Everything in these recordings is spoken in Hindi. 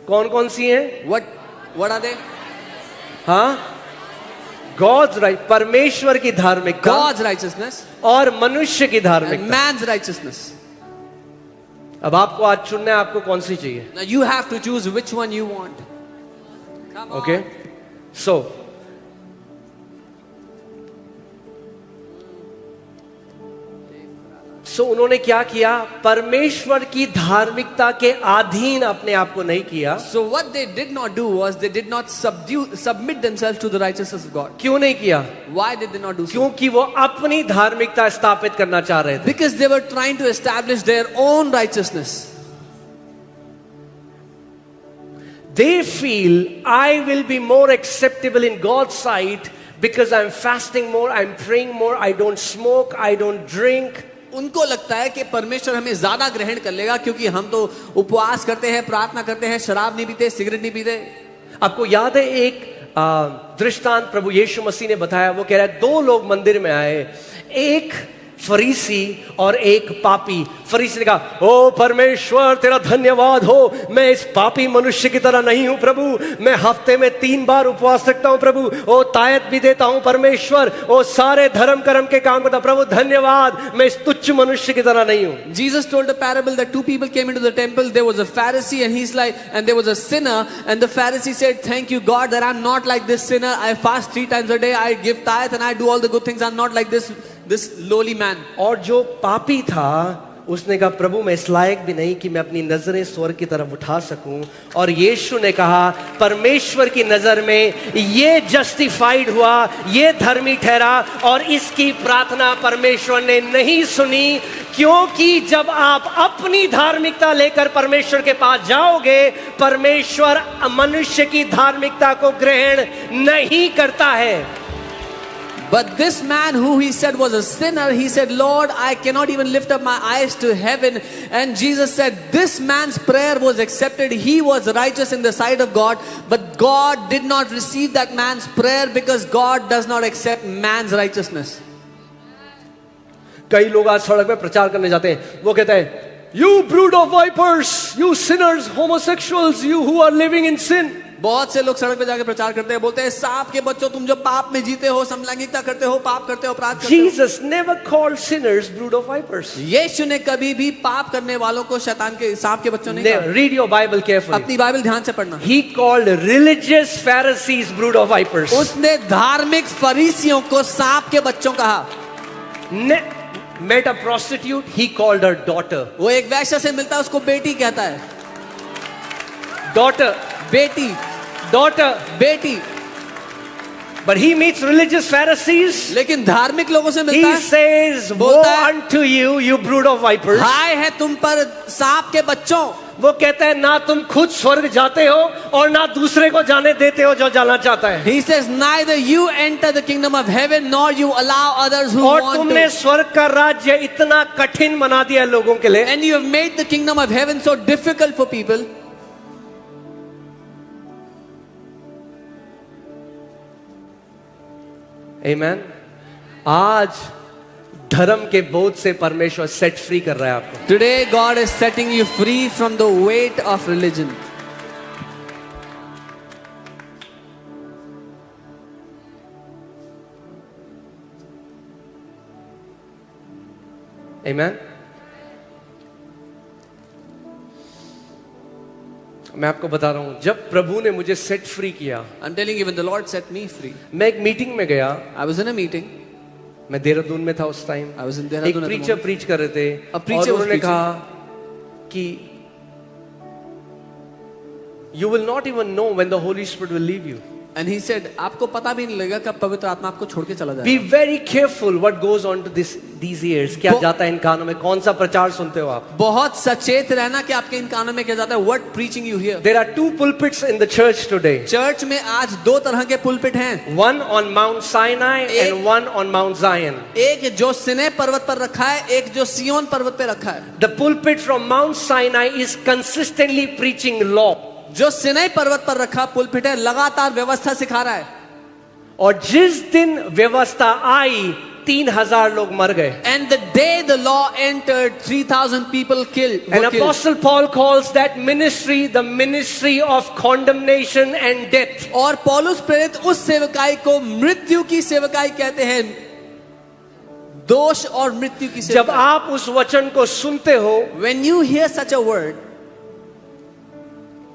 कौन कौन सी हैं? What are they? हाँ, गॉड्स राइट, परमेश्वर की धार्मिकता God's righteousness और मनुष्य की and धार्मिकता। man's righteousness. अब आपको आज चुनना है आपको कौन सी चाहिए। Now you have to choose which one you want. Come on. Okay, so उन्होंने क्या किया? परमेश्वर की धार्मिकता के अधीन अपने आप को नहीं किया। So what they did not do was they did not submit themselves to the righteousness of God. क्यों नहीं किया? Why did they not do so? क्योंकि वो अपनी धार्मिकता स्थापित करना चाह रहे थे। Because they were trying to establish their own righteousness. They feel I will be more acceptable in God's sight because I'm fasting more, I'm praying more, I don't smoke, I don't drink. उनको लगता है कि परमेश्वर हमें ज्यादा ग्रहण कर लेगा क्योंकि हम तो उपवास करते हैं, प्रार्थना करते हैं, शराब नहीं पीते, सिगरेट नहीं पीते। आपको याद है एक दृष्टांत प्रभु यीशु मसीह ने बताया। वो कह रहा है 2 लोग मंदिर में आए, एक फरीसी और एक पापी। फरीसी ने कहा, ओ परमेश्वर तेरा धन्यवाद हो, मैं इस पापी मनुष्य की तरह नहीं हूं प्रभु, मैं हफ्ते में 3 बार उपवास रखता हूं प्रभु, ओ तायत भी देता हूं परमेश्वर, ओ सारे धर्म कर्म के काम करता प्रभु, धन्यवाद, मैं इस तुच्छ मनुष्य की तरह नहीं हूं। Jesus told a parable that 2 people came into the temple. There was a Pharisee and there was a sinner, and the Pharisee said, thank you God that I'm not like this sinner. I fast 3 times a day, I give tithe and I do all the good things. I'm not like this lowly man. और जो पापी था उसने कहा, प्रभु मैं इस लायक भी नहीं कि मैं अपनी नजरें स्वर्ग की तरफ उठा सकूं। और यीशु ने कहा, परमेश्वर की नजर में ये जस्टिफाइड हुआ, ये धर्मी ठहरा, और इसकी प्रार्थना परमेश्वर ने नहीं सुनी, क्योंकि जब आप अपनी धार्मिकता लेकर परमेश्वर के पास जाओगे, परमेश्वर मनुष्य की धार्मिकता को ग्रहण नहीं करता है। But this man who he said was a sinner, he said, Lord, I cannot even lift up my eyes to heaven. And Jesus said, this man's prayer was accepted. He was righteous in the sight of God. But God did not receive that man's prayer because God does not accept man's righteousness. कई लोग आज सड़क पे प्रचार करने जाते हैं, वो कहते हैं, You brood of vipers, you sinners, homosexuals, you who are living in sin. बहुत से लोग सड़क पे जाकर प्रचार करते हैं, बोलते हैं, सांप के बच्चों, तुम जो पाप में जीते हो, समलैंगिकता करते हो, पाप करते हो, अपराध करते हो। Jesus never called sinners brood of vipers. यीशु ने कभी भी पाप करने वालों को शैतान के सांप के बच्चों नहीं कहा। Read your Bible carefully. अपनी बाइबल ध्यान से पढ़ना। He called religious Pharisees brood of vipers. उसने धार्मिक फरीसियों को सांप के बच्चों कहा। Met a prostitute, he called her daughter. वो एक वैश्य से मिलता है, उसको बेटी कहता है। Daughter, बेटी, daughter, बेटी। But he meets religious Pharisees. लेकिन धार्मिक लोगों से मिलता He है, says, woe unto you, you brood of vipers. हाय है तुम पर सांप के बच्चों। वो कहता है, ना तुम खुद स्वर्ग जाते हो और ना दूसरे को जाने देते हो जो जाना चाहता है। He says, neither you enter the kingdom of heaven nor you allow others who और want तुमने to. स्वर्ग का राज्य इतना कठिन बना दिया है लोगों के लिए। And you have made the kingdom of heaven so difficult for people. Amen. आज धर्म के बोझ से परमेश्वर सेट फ्री कर रहा है आपको। Today God is setting you free from the weight of religion. Amen. मैं आपको बता रहा हूं, जब प्रभु ने मुझे सेट फ्री किया, I'm telling you, when the Lord set me free, मैं एक मीटिंग में गया। I was in a meeting. मैं देहरादून में था उस टाइम। I was in एक Dehradun at the preacher moment. Preach कर रहे थे A preacher और was उन्होंने preaching. कहा कि you will not even know when the Holy Spirit will leave you. And he said, आपको पता भी नहीं लगेगा कब पवित्र आत्मा आपको छोड़ के चला Be जाएगा। very careful what goes on to these ears. क्या जाता है इन कानों में, कौन सा प्रचार सुनते हो आप? बहुत सचेत रहना कि आपके इन कानों में क्या जाता है। What preaching you hear? There are 2 pulpits in the church today. Church में आज 2 तरह के पुलपिट हैं। One on Mount Sinai and one on Mount Zion. एक जो सिनै पर्वत पर रखा है, एक जो सियोन पर्वत पे रखा है। The pulpit from Mount Sinai is consistently preaching law. जो सिनै पर्वत पर रखा पुलपिट है, लगातार व्यवस्था सिखा रहा है। और जिस दिन व्यवस्था आई, 3,000 लोग मर गए. And the day the law entered, 3,000 people killed. And were killed. Apostle Paul calls that ministry the ministry of condemnation and death. और पौलुस प्रेरित उस सेवकाई को मृत्यु की सेवकाई कहते हैं, दोष और मृत्यु की जब सेवकाई. आप उस वचन को सुनते हो, When you hear such a word,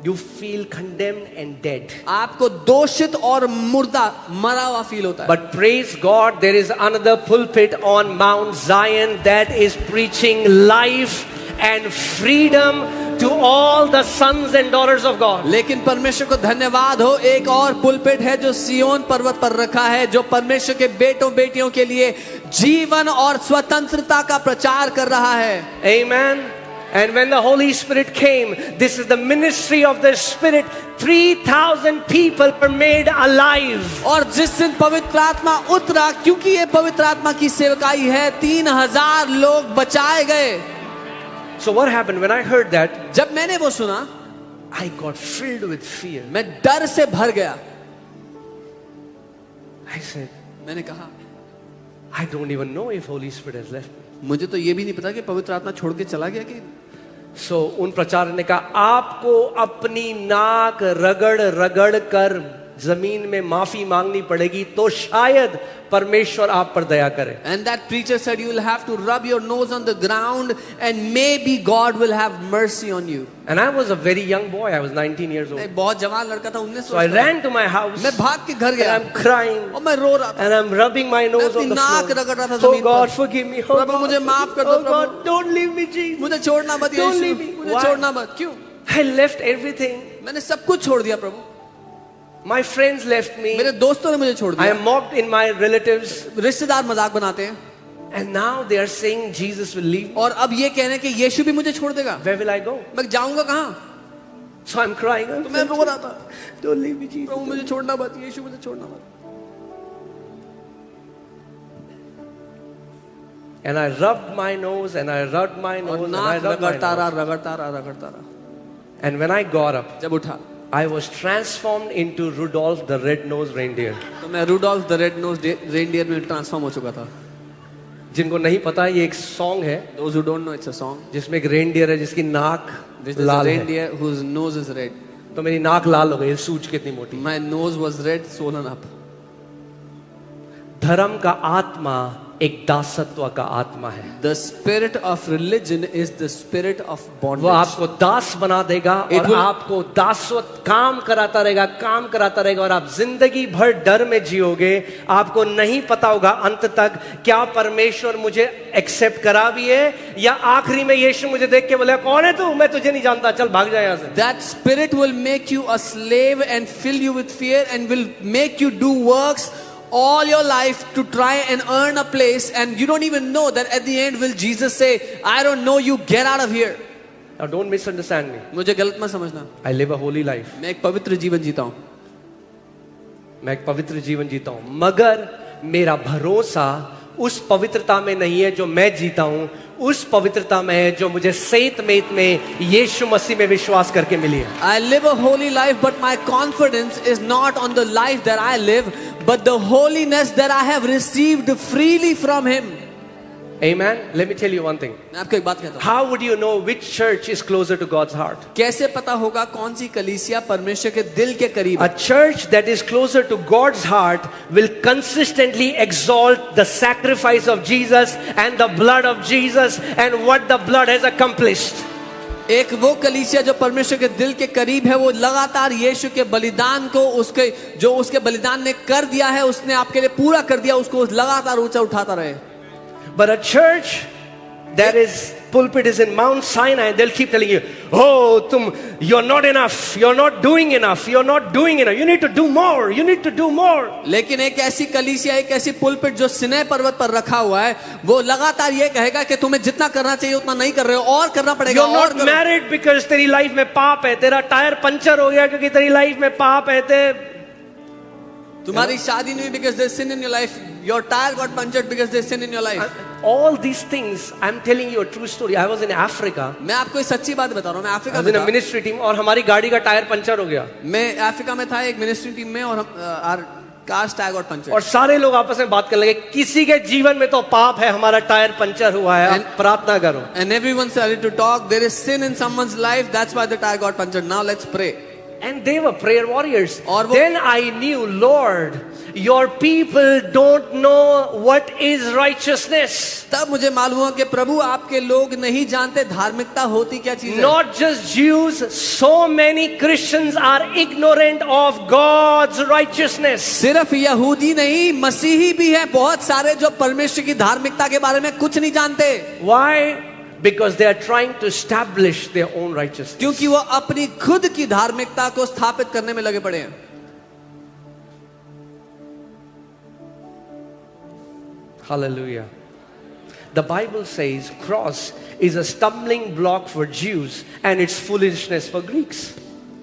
you feel condemned and dead. आपको दोषित और मुर्दा मरा हुआ फील होता है. But praise God, there is another pulpit on Mount Zion that is preaching life and freedom to all the sons and daughters of God. लेकिन परमेश्वर को धन्यवाद हो, एक और पुलपिट है जो सियोन पर्वत पर रखा है, जो परमेश्वर के बेटों बेटियों के लिए जीवन और स्वतंत्रता का प्रचार कर रहा है. Amen. And when the Holy Spirit came, this is the ministry of the Spirit. 3,000 people were made alive. और जिस दिन पवित्र आत्मा उतरा, क्योंकि ये पवित्र आत्मा की सेवकाई है, 3,000 लोग बचाए गए. So what happened when I heard that? जब मैंने वो सुना, I got filled with fear. मैं डर से भर गया. I said, मैंने कहा, I don't even know if Holy Spirit has left me. मुझे तो ये भी नहीं पता कि पवित्र आत्मा छोड़ के चला गया कि. So उन प्रचारक ने कहा, आपको अपनी नाक रगड़ रगड़ कर जमीन में माफी मांगनी पड़ेगी, तो शायद परमेश्वर आप पर दया करे. And that preacher said you will have to rub your nose on the ground and maybe God will have mercy on you. And I was a very young boy. I was 19 years old. मैं बहुत जवान लड़का था, 19 So I ran to my house. मैं भाग के घर And गया I'm crying. और मैं रो रहा था. And I'm rubbing my nose on the नाक floor. रगड़ रहा था Oh जमीन God, पर. forgive me. Oh प्रभु मुझे माफ कर दो, Oh God, don't leave me, Jesus. मुझे छोड़ना मत Don't यीशु, leave me. मुझे Why? छोड़ना मत. क्यों? I left everything. मैंने सब कुछ छोड़ दिया प्रभु. My friends left me. मेरे दोस्तों ने मुझे छोड़ I दिया. am mocked in my relatives. रिश्तेदार मजाक बनाते हैं And now they are saying Jesus will leave me. और अब ये कह रहे हैं कि यीशु भी मुझे छोड़ देगा. Where will I go? मैं जाऊंगा कहाँ? So I'm crying. तो मैं रो रहा था, Don't leave me, Jesus. प्रभु मुझे छोड़ना मत, यीशु मुझे छोड़ना मत. And I rubbed my nose and I rubbed my और nose and I नाक rubbed my रगड़ता nose. रहा, रगड़ता रहा, रगड़ता रहा. And when I got up, जब उठा I was transformed into Rudolph the red-nosed reindeer. तो मैं Rudolph the red nose reindeer में ट्रांसफॉर्म हो चुका था. जिनको नहीं पता, ये एक सॉन्ग है Those who don't know, it's a song. जिसमें एक रेनडियर है जिसकी नाक This is a लाल है. reindeer whose nose is red. तो मेरी नाक लाल हो गई, सूज कितनी मोटी. My nose was red, swollen up. धर्म का आत्मा एक दासत्व का आत्मा है. The spirit of religion is the spirit of वो bondage. आपको दास बना देगा It और will- आपको दासत्व काम कराता रहेगा और आप जिंदगी भर डर में जियोगे. आपको नहीं पता होगा अंत तक क्या परमेश्वर मुझे एक्सेप्ट करा भी है, या आखिरी में यीशु मुझे देख के बोले, कौन है तू, मैं तुझे नहीं जानता, चल भाग जाए यहाँ से. That spirit will make you a slave and fill you with fear and will make you do works all your life to try and earn a place, and you don't even know that at the end will Jesus say, I don't know you, get out of here. Now don't misunderstand me. मुझे गलत मत समझना. I live a holy life. मैं एक पवित्र जीवन जीता हूँ. मैं एक पवित्र जीवन जीता हूं, मगर मेरा भरोसा उस पवित्रता में नहीं है जो मैं जीता हूं, उस पवित्रता में है जो मुझे सेत मेत में यीशु मसीह में विश्वास करके मिली है. I live a holy life, but my confidence is not on the life that I live, but the holiness that I have received freely from Him. Amen. Let me tell you one thing. मैं आपको एक बात कहता हूँ. How would you know which church is closer to God's heart? कैसे पता होगा कौन सी कलीसिया परमेश्वर के दिल के करीब A है? church that is closer to God's heart will consistently exalt the sacrifice of Jesus and the blood of Jesus and what the blood has accomplished. एक वो कलीसिया जो परमेश्वर के दिल के करीब है, वो लगातार यीशु के बलिदान को, उसके जो उसके बलिदान ने कर दिया है, उसने आपके लिए पूरा कर दिया, उसको लगातार ऊंचा उठाता रहे. But a church that is pulpit is in Mount Sinai, they'll keep telling you, oh, you're not enough, you're not doing enough, you're not doing enough, you need to do more, you need to do more. लेकिन एक ऐसी कलीसिया, एक ऐसी पुलपिट जो सिनै पर्वत पर रखा हुआ है, वो लगातार ये कहेगा कि तुम्हें जितना करना चाहिए उतना नहीं कर रहे हो, और करना पड़ेगा. You're और not करो. married because तेरी लाइफ में पाप है, तेरा टायर पंचर हो गया क्योंकि तेरी लाइफ में पाप है. तुम्हारी शादी नहीं हुई because there's sin in your life. Your tire got punctured because there's sin in your life. All these things, I'm telling you a true story. I was in Africa. मैं आपको एक सच्ची बात बता रहा हूँ. मैं I अफ्रीका was में in a था. ministry team और हमारी गाड़ी का टायर पंचर हो गया. मैं अफ्रीका में था एक मिनिस्ट्री टीम में, और हम car's tire got punctured. और सारे लोग आपस में बात करने लगे, किसी के जीवन में तो पाप है, हमारा टायर पंचर हुआ है, आप प्रार्थना करो. And everyone started to talk. There is sin in someone's life. That's why the tire got punctured. Now let's pray. And they were prayer warriors. और वो- Then I knew, Lord, your people don't know what is righteousness. तब मुझे मालूम हुआ कि प्रभु आपके लोग नहीं जानते धार्मिकता होती क्या चीज है. Not just Jews, so many Christians are ignorant of God's righteousness. सिर्फ यहूदी नहीं, मसीही भी है बहुत सारे जो परमेश्वर की धार्मिकता के बारे में कुछ नहीं जानते. Why? Because they are trying to establish their own righteousness. क्योंकि वो अपनी खुद की धार्मिकता को स्थापित करने में लगे पड़े हैं. Hallelujah. The Bible says cross is a stumbling block for Jews and it's foolishness for Greeks.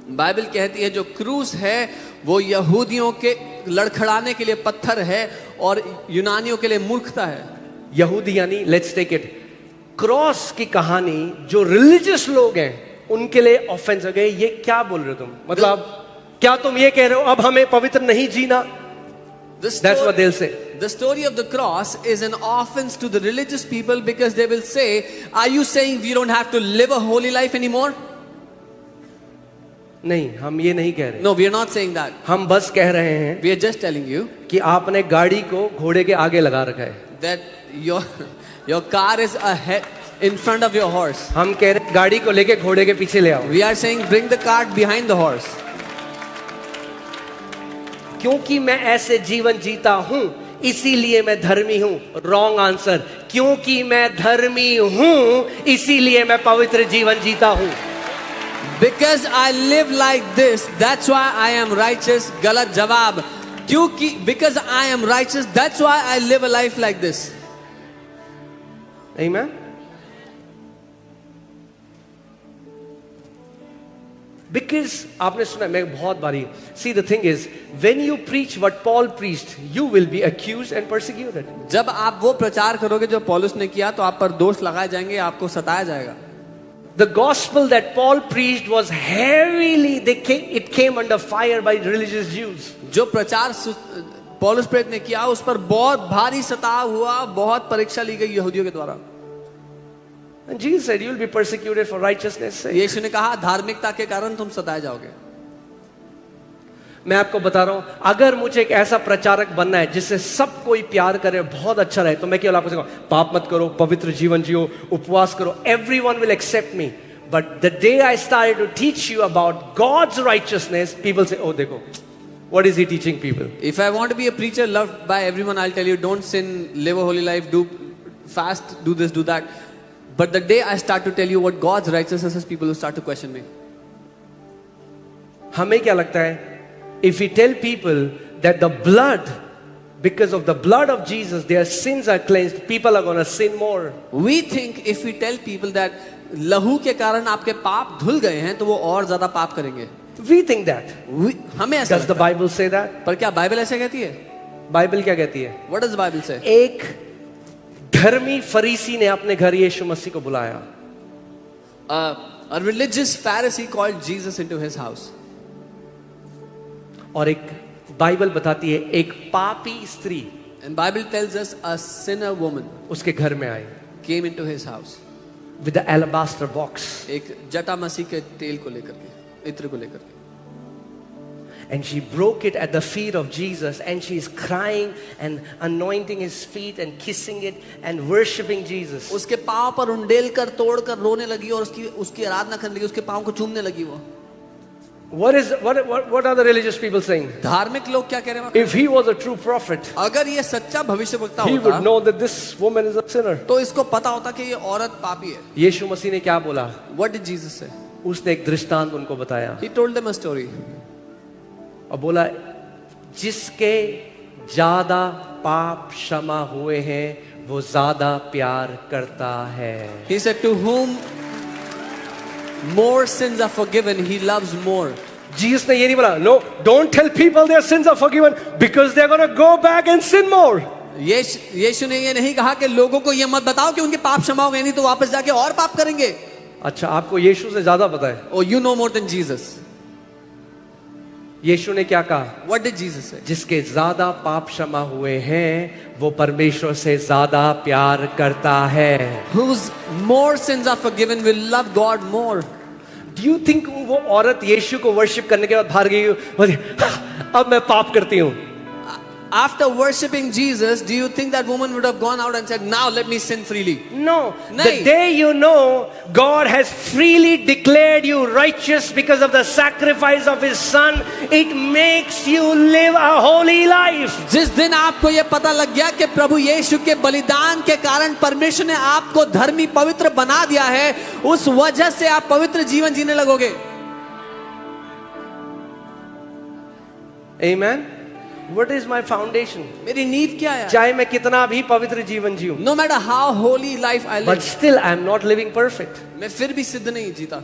Bible कहती है जो क्रूस है वो यहूदियों के लड़खड़ाने के लिए पत्थर है और यूनानियों के लिए मूर्खता है. यहूदी यानी, लेट्स टेक इट, क्रॉस की कहानी जो रिलीजियस लोग हैं उनके लिए ऑफेंस हो गए. ये क्या बोल रहे हो तुम? मतलब क्या तुम ये कह रहे हो अब हमें पवित्र नहीं जीना? That's what they'll say. The story of the cross is an offense to the religious people because they will say, are you saying we don't have to live a holy life anymore? नहीं, हम ये नहीं कह रहे. No, we are not saying that. हम बस कह रहे हैं We are just telling you कि आपने गाड़ी को घोड़े के आगे लगा रखा है. that your car is ahead in front of your horse. हम कह रहे हैं गाड़ी को लेके घोड़े के पीछे ले आओ. We are saying bring the cart behind the horse. क्योंकि मैं ऐसे जीवन जीता हूं इसीलिए मैं धर्मी हूं. Wrong answer. क्योंकि मैं धर्मी हूं इसीलिए मैं पवित्र जीवन जीता हूं. Because I live like this, that's why I am righteous. गलत जवाब. क्योंकि because I am righteous, that's why I live a life like this. Amen. Because आपने सुना, मैं बहुत बारी, see the thing is when you preach what Paul preached you will be accused and persecuted. जब आप वो प्रचार करोगे जो पौलुस ने किया तो आप पर दोष लगाए जाएंगे, आपको सताया जाएगा. The gospel that Paul preached was heavily, it came under fire by religious Jews. जो प्रचार पौलुस प्रेरित ने किया उस पर बहुत भारी सताव हुआ, बहुत परीक्षा ली गई यहूदियों के द्वारा. And Jesus said, you will be persecuted for righteousness sake. यीशु ने कहा धार्मिकता के कारण तुम सताए जाओगे. मैं आपको बता रहा हूं, अगर मुझे एक ऐसा प्रचारक बनना है जिससे सब कोई प्यार करे, बहुत अच्छा रहे, तो मैं केवल आपको कहूंगा पाप मत करो, पवित्र जीवन जियो, उपवास करो. Everyone will accept me. But the day I started to teach you about God's righteousness, people say, oh देखो, what is he teaching people? If I want to be a preacher loved by everyone, I'll tell you don't sin, live a holy life, do fast, do this, do that. But the day I start to tell you what God's righteousness is, people will start to question me. हमें क्या लगता है? If we tell people that the blood, because of the blood of Jesus, their sins are cleansed, people are going to sin more. We think if we tell people that लहू के कारण आपके पाप धुल गए हैं तो वो और ज्यादा पाप करेंगे. We think that. हमें ऐसा Does the लगता है. Bible say that? पर क्या बाइबल ऐसे कहती है? बाइबल क्या कहती है? What does the Bible say? एक धर्मी फरीसी ने अपने घर यीशु मसीह को बुलाया. A religious Pharisee called Jesus into his house. और एक बाइबल बताती है एक पापी स्त्री And Bible tells us a sinner woman उसके घर में आई came into his house. with the alabaster box. एक जटा मसीह के तेल को लेकर के, इत्र को लेकर के. And she broke it at the feet of Jesus and she is crying and anointing his feet and kissing it and worshiping Jesus. उसके पांव पर उंडेल कर तोड़ कर रोने लगी और उसकी आराधना करने लगी, उसके पांव को चूमने लगी वो. What are the religious people saying? धार्मिक लोग क्या कह रहे हैं? If he was a true prophet, अगर ये सच्चा भविष्यवक्ता he would होता know that this woman is a sinner. तो इसको पता होता कि ये औरत पापी है. यीशु मसीह ने क्या बोला? What did Jesus say? उसने एक दृष्टांत उनको बताया He told them a story. और बोला जिसके ज्यादा पाप क्षमा हुए हैं वो ज्यादा प्यार करता है. He said, to whom more sins are forgiven, he loves more. Jesus ने ये नहीं बोला no, don't tell people their sins are forgiven because they're going to go back and sin more. यीशु ने ये नहीं कहा कि लोगों को ये मत बताओ कि उनके पाप क्षमा हो गए, नहीं तो वापस जाके और पाप करेंगे. अच्छा, आपको यीशु से ज्यादा पता है. Oh, you know more than Jesus. यीशु ने क्या कहा? What did Jesus say? जिसके ज्यादा पाप क्षमा हुए हैं वो परमेश्वर से ज्यादा प्यार करता है। Whose more sins are forgiven will love God more. Do you think वो औरत यीशु को वर्शिप करने के बाद बाहर गई, बोली, अब मैं पाप करती हूँ? After worshipping Jesus, do you think that woman would have gone out and said, "Now let me sin freely"? No. नहीं. The day you know God has freely declared you righteous because of the sacrifice of His Son, it makes you live a holy life. जिस दिन आपको यह पता लग गया कि प्रभु यीशु के बलिदान के कारण परमेश्वर ने आपको धर्मी पवित्र बना दिया है, उस वजह से आप पवित्र जीवन जीने लगोगे। Amen. What is my foundation? मेरी नींव क्या है? चाहे मैं कितना भी पवित्र जीवन जीऊं, No matter how holy life I but live, still I am not living perfect. मैं फिर भी सिद्ध नहीं जीता।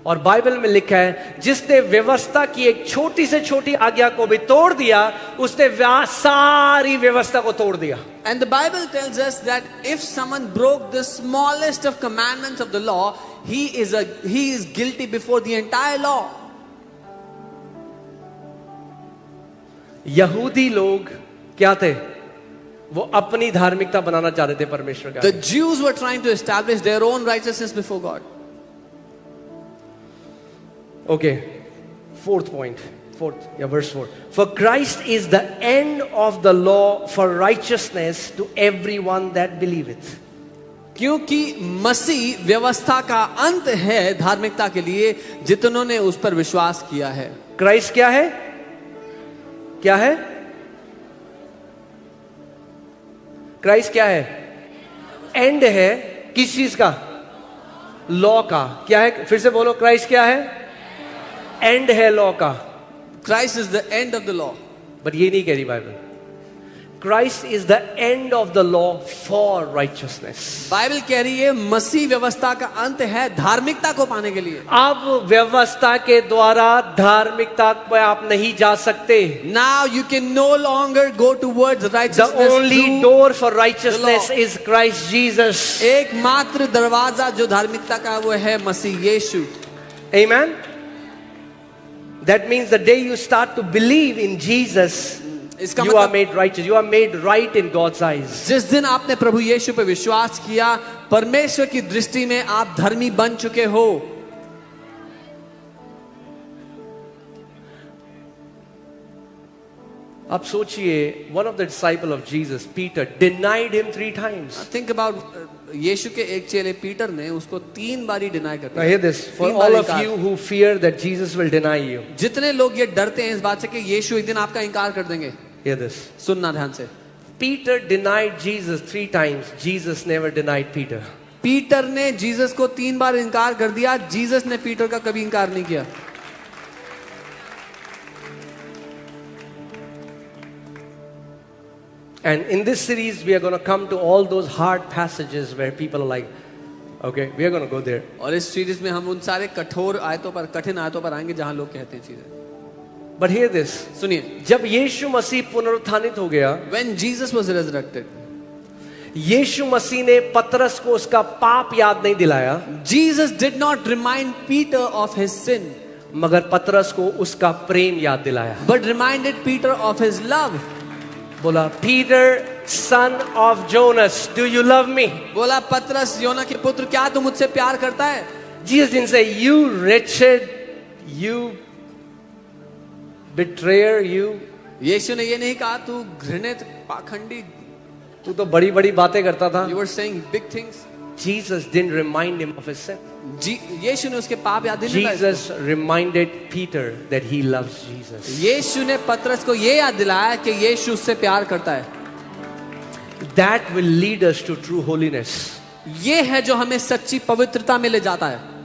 और बाइबल में लिखा है, जिसने व्यवस्था की एक छोटी से छोटी आज्ञा को भी तोड़ दिया, उसने सारी व्यवस्था को तोड़ दिया। And the Bible tells us that if someone broke the smallest of commandments of the law, he is guilty before the entire law. यहूदी लोग क्या थे? वो अपनी धार्मिकता बनाना चाहते थे परमेश्वर का। The Jews were trying to establish their own righteousness before God. Okay, verse 4. For Christ is the end of the law for righteousness to everyone that believeth. क्योंकि मसीह व्यवस्था का अंत है धार्मिकता के लिए जितनों ने उस पर विश्वास किया है। क्राइस्ट क्या है? क्या है? क्राइस्ट क्या है? एंड है किस चीज का? लॉ का। क्या है? फिर से बोलो, क्राइस्ट क्या है? एंड है लॉ का। Christ is the end of the law. But ये नहीं कह रही Bible. Christ is the end of the law for righteousness. Bible कह रही है मसीह व्यवस्था का अंत है धार्मिकता को पाने के लिए। अब व्यवस्था के द्वारा धार्मिकता पे आप नहीं जा सकते। Now you can no longer go towards righteousness. The only through door for righteousness the law. is Christ Jesus. एकमात्र दरवाजा जो धार्मिकता का वो है मसीह यीशु। Amen. That means the day you start to believe in Jesus, इसका you are मतलब made righteous. You are made right in God's eyes. जिस दिन आपने प्रभु यीशु पे विश्वास किया, परमेश्वर की दृष्टि में आप धर्मी बन चुके हो। आप सोचिए, one of the disciple of Jesus, Peter, denied him 3 times. Think about यीशु के एक चेले पीटर ने उसको 3 बारी डिनाई कर Now दिया। hear this, for 3 all bar of इनकार। you who fear that Jesus will deny you. जितने लोग ये डरते हैं इस बात से कि यीशु एक दिन आपका इनकार कर देंगे, Hear this. सुनना ध्यान से। Peter denied Jesus 3 times. Jesus never denied Peter. Peter ने जीसस को 3 बार इनकार कर दिया, जीसस ने पीटर का कभी इनकार नहीं किया। And in this series, we are going to come to all those hard passages where people are like, okay, we are going to go there. और इस सीरीज में हम उन सारे कठोर आयतों पर, कठिन आयतों पर आएंगे जहां लोग कहते हैं चीजें। But hear this. सुनिए, जब यीशु मसीह पुनरुत्थानित हो गया, when Jesus was resurrected, यीशु मसीह ने पतरस को उसका पाप याद नहीं दिलाया, Jesus did not remind Peter of his sin, मगर पतरस को उसका प्रेम याद दिलाया। but reminded Peter of his love. बोला, Peter, son of Jonas, do you love me? बोला, पतरस योना के पुत्र, क्या तू मुझसे प्यार करता है? Jesus didn't say, you wretched, you betrayer, you. यीशु ने ये नहीं कहा तू घृणित पाखंडी, तू तो बड़ी बड़ी बातें करता था। you were saying big things. Jesus didn't remind him of his sin. यीशु ने उसके पाप याद नहीं दिलाए। Jesus reminded Peter that he loves Jesus. यीशु ने पतरस को ये याद दिलाया कि यीशु उससे प्यार करता है। That will lead us to true holiness. ये है जो हमें सच्ची पवित्रता में ले जाता है।